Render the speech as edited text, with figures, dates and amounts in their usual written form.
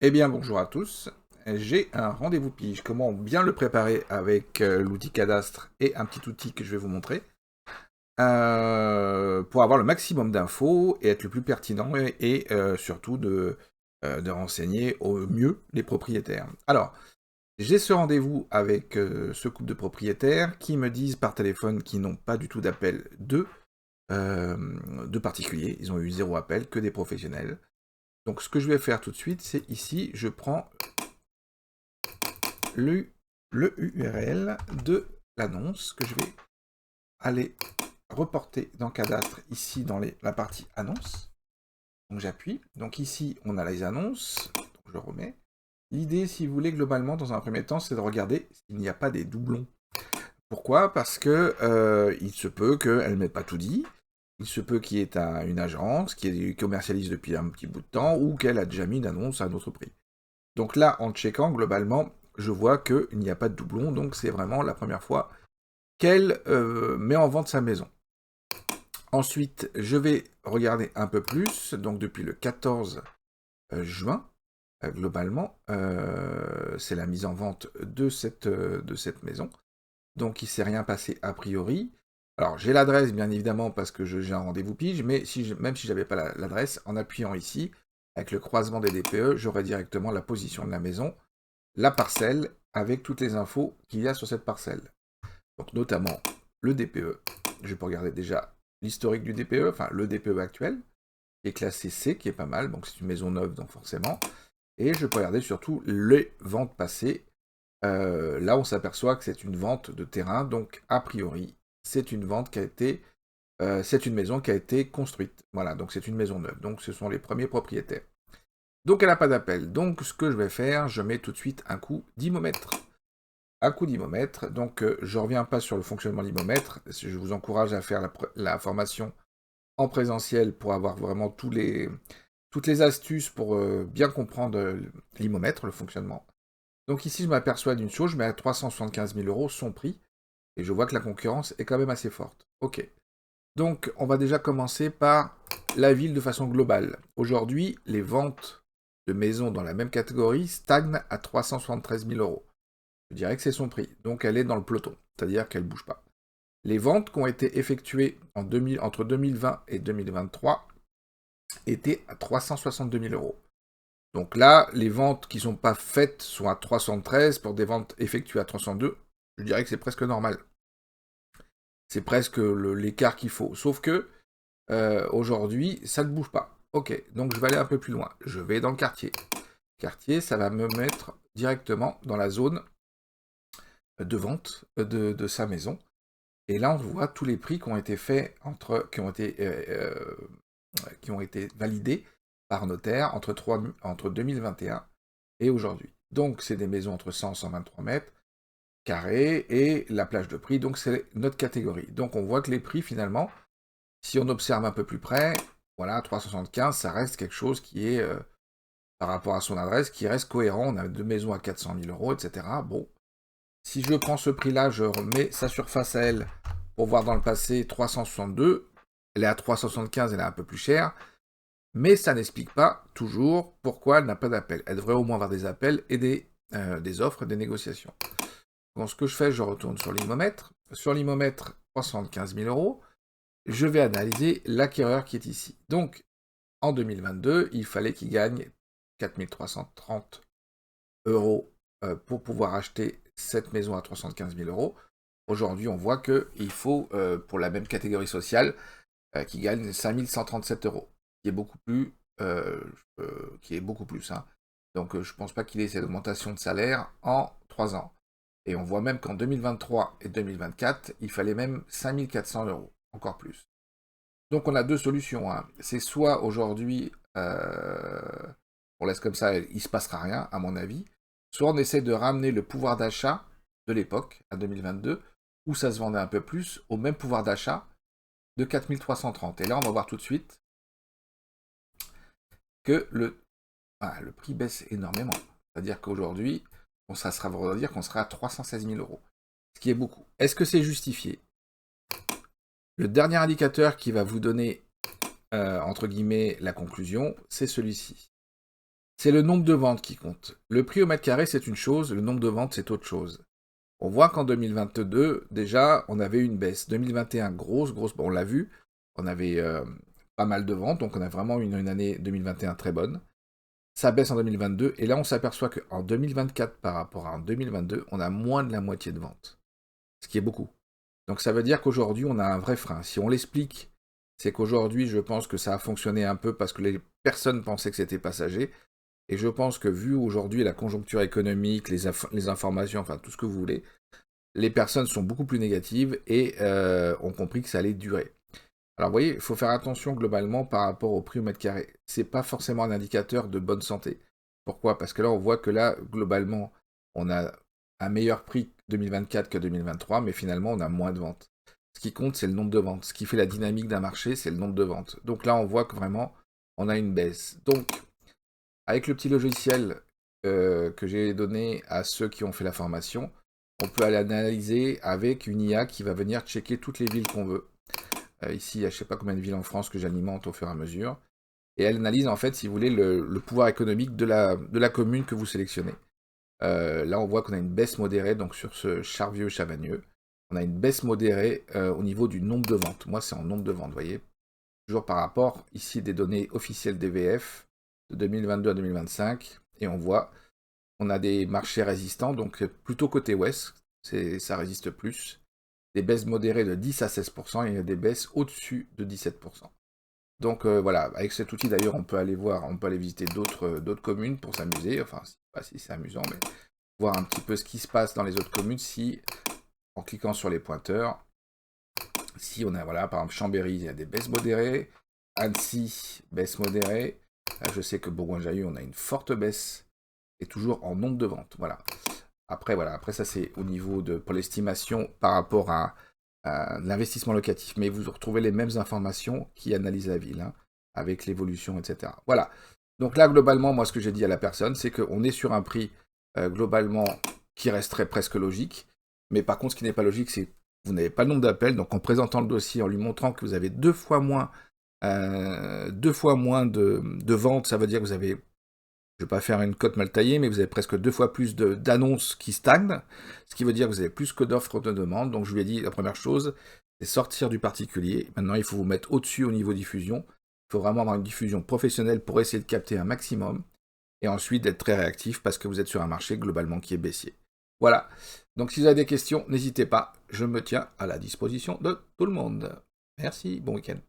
Eh bien, bonjour à tous. J'ai un rendez-vous pige. Comment bien le préparer avec l'outil cadastre et un petit outil que je vais vous montrer pour avoir le maximum d'infos et être le plus pertinent et surtout de renseigner au mieux les propriétaires. Alors, j'ai ce rendez-vous avec ce couple de propriétaires qui me disent par téléphone qu'ils n'ont pas du tout d'appel de particuliers. Ils ont eu 0 appel, que des professionnels. Donc ce que je vais faire tout de suite, c'est ici, je prends le URL de l'annonce que je vais aller reporter dans Cadastre, ici dans la partie annonce. Donc j'appuie. Donc ici, on a les annonces. Donc je remets. L'idée, si vous voulez, globalement, dans un premier temps, c'est de regarder s'il n'y a pas des doublons. Pourquoi? Parce que il se peut qu'elle ne m'ait pas tout dit. Il se peut qu'il y ait une agence qui commercialise depuis un petit bout de temps ou qu'elle a déjà mis une annonce à un autre prix. Donc là, en checkant, globalement, je vois qu'il n'y a pas de doublon, donc c'est vraiment la première fois qu'elle met en vente sa maison. Ensuite, je vais regarder un peu plus, donc depuis le 14 juin, globalement, c'est la mise en vente de cette maison. Donc il ne s'est rien passé a priori. Alors j'ai l'adresse bien évidemment parce que j'ai un rendez-vous pige, mais même si je n'avais pas l'adresse, en appuyant ici, avec le croisement des DPE, j'aurai directement la position de la maison, la parcelle, avec toutes les infos qu'il y a sur cette parcelle. Donc notamment le DPE. Je peux regarder déjà l'historique du DPE, enfin le DPE actuel, qui est classé C, qui est pas mal, donc c'est une maison neuve, donc forcément. Et je peux regarder surtout les ventes passées. Là, on s'aperçoit que c'est une vente de terrain, donc a priori, c'est une vente qui a été, c'est une maison qui a été construite. Voilà, donc c'est une maison neuve. Donc ce sont les premiers propriétaires. Donc elle n'a pas d'appel. Donc ce que je vais faire, je mets tout de suite un coup d'imomètre. Un coup d'imomètre. Donc je ne reviens pas sur le fonctionnement de l'imomètre. Je vous encourage à faire la formation en présentiel pour avoir vraiment toutes les astuces pour bien comprendre l'imomètre, le fonctionnement. Donc ici, je m'aperçois d'une chose, je mets à 375 000 euros son prix, et je vois que la concurrence est quand même assez forte. Ok. Donc, on va déjà commencer par la ville de façon globale. Aujourd'hui, les ventes de maisons dans la même catégorie stagnent à 373 000 euros. Je dirais que c'est son prix. Donc, elle est dans le peloton, c'est-à-dire qu'elle ne bouge pas. Les ventes qui ont été effectuées entre 2020 et 2023 étaient à 362 000 euros. Donc là, les ventes qui ne sont pas faites sont à 313 pour des ventes effectuées à 302. Je dirais que c'est presque normal. C'est presque l'écart qu'il faut. Sauf que aujourd'hui, ça ne bouge pas. Ok, donc je vais aller un peu plus loin. Je vais dans le quartier. Quartier, ça va me mettre directement dans la zone de vente de sa maison. Et là, on voit tous les prix qui ont été faits qui ont été validés par notaire entre 2021 et aujourd'hui. Donc, c'est des maisons entre 100 et 123 mètres carrés et la plage de prix, donc c'est notre catégorie. Donc, on voit que les prix, finalement, si on observe un peu plus près, voilà, 375, ça reste quelque chose qui est, par rapport à son adresse, qui reste cohérent. On a deux maisons à 400 000 euros, etc. Bon, si je prends ce prix-là, je remets sa surface à elle pour voir dans le passé 362. Elle est à 375, elle est un peu plus chère. Mais ça n'explique pas toujours pourquoi elle n'a pas d'appel. Elle devrait au moins avoir des appels et des offres, des négociations. Donc ce que je fais, je retourne sur l'imomètre. Sur l'imomètre, 315 000 euros. Je vais analyser l'acquéreur qui est ici. Donc, en 2022, il fallait qu'il gagne 4 330 euros pour pouvoir acheter cette maison à 315 000 euros. Aujourd'hui, on voit qu'il faut, pour la même catégorie sociale, qu'il gagne 5 137 euros, qui est beaucoup plus, hein. Donc, je ne pense pas qu'il ait cette augmentation de salaire en 3 ans. Et on voit même qu'en 2023 et 2024, il fallait même 5 400 euros, encore plus. Donc, on a deux solutions, hein. C'est soit aujourd'hui, on laisse comme ça, il ne se passera rien, à mon avis. Soit on essaie de ramener le pouvoir d'achat de l'époque, à 2022, où ça se vendait un peu plus, au même pouvoir d'achat de 4 330. Et là, on va voir tout de suite que le prix baisse énormément. C'est-à-dire qu'aujourd'hui, ça veut dire qu'on sera à 316 000 euros, ce qui est beaucoup. Est-ce que c'est justifié? Le dernier indicateur qui va vous donner, entre guillemets, la conclusion, c'est celui-ci. c'est le nombre de ventes qui compte. Le prix au mètre carré, c'est une chose, le nombre de ventes, c'est autre chose. On voit qu'en 2022, déjà, on avait une baisse. 2021, grosse, bon, on l'a vu, on avait pas mal de ventes, donc on a vraiment une année 2021 très bonne. Ça baisse en 2022, et là, on s'aperçoit qu'en 2024, par rapport à en 2022, on a moins de la moitié de ventes, ce qui est beaucoup. Donc ça veut dire qu'aujourd'hui, on a un vrai frein. Si on l'explique, c'est qu'aujourd'hui, je pense que ça a fonctionné un peu parce que les personnes pensaient que c'était passager, et je pense que vu aujourd'hui la conjoncture économique, les informations, enfin tout ce que vous voulez, les personnes sont beaucoup plus négatives et ont compris que ça allait durer. Alors vous voyez, il faut faire attention globalement par rapport au prix au mètre carré. C'est pas forcément un indicateur de bonne santé. Pourquoi? Parce que là, on voit que là, globalement, on a un meilleur prix 2024 que 2023, mais finalement, on a moins de ventes. Ce qui compte, c'est le nombre de ventes. Ce qui fait la dynamique d'un marché, c'est le nombre de ventes. Donc là, on voit que vraiment, on a une baisse. Donc, avec le petit logiciel que j'ai donné à ceux qui ont fait la formation, on peut aller analyser avec une IA qui va venir checker toutes les villes qu'on veut. Ici, il y a je ne sais pas combien de villes en France que j'alimente au fur et à mesure. Et elle analyse, en fait, si vous voulez, le pouvoir économique de la commune que vous sélectionnez. Là, on voit qu'on a une baisse modérée, donc sur ce Charvieux-Chavagneux. On a une baisse modérée au niveau du nombre de ventes. Moi, c'est en nombre de ventes, vous voyez. Toujours par rapport, ici, des données officielles d'EVF de 2022 à 2025. Et on voit on a des marchés résistants, donc plutôt côté ouest, ça résiste plus. Des baisses modérées de 10 à 16%, et il y a des baisses au-dessus de 17%. Donc voilà, avec cet outil d'ailleurs, on peut aller voir, on peut aller visiter d'autres communes pour s'amuser, enfin, je sais pas si c'est amusant, mais voir un petit peu ce qui se passe dans les autres communes, si, en cliquant sur les pointeurs, si on a, voilà, par exemple, Chambéry, il y a des baisses modérées, Annecy, baisse modérée, je sais que Bourgoin-Jallieu, on a une forte baisse, et toujours en nombre de ventes, voilà. Après ça c'est au niveau de, pour l'estimation par rapport à l'investissement locatif, mais vous retrouvez les mêmes informations qui analysent la ville, hein, avec l'évolution, etc. Voilà. Donc là, globalement, moi, ce que j'ai dit à la personne, c'est qu'on est sur un prix, globalement, qui resterait presque logique, mais par contre, ce qui n'est pas logique, c'est que vous n'avez pas le nombre d'appels, donc en présentant le dossier, en lui montrant que vous avez deux fois moins de ventes, ça veut dire que vous avez, je ne vais pas faire une cote mal taillée, mais vous avez presque 2 fois plus d'annonces qui stagnent, ce qui veut dire que vous avez plus que d'offres de demande. Donc je lui ai dit, la première chose, c'est sortir du particulier. Maintenant, il faut vous mettre au-dessus au niveau diffusion. Il faut vraiment avoir une diffusion professionnelle pour essayer de capter un maximum. Et ensuite, d'être très réactif parce que vous êtes sur un marché globalement qui est baissier. Voilà. Donc si vous avez des questions, n'hésitez pas. Je me tiens à la disposition de tout le monde. Merci, bon week-end.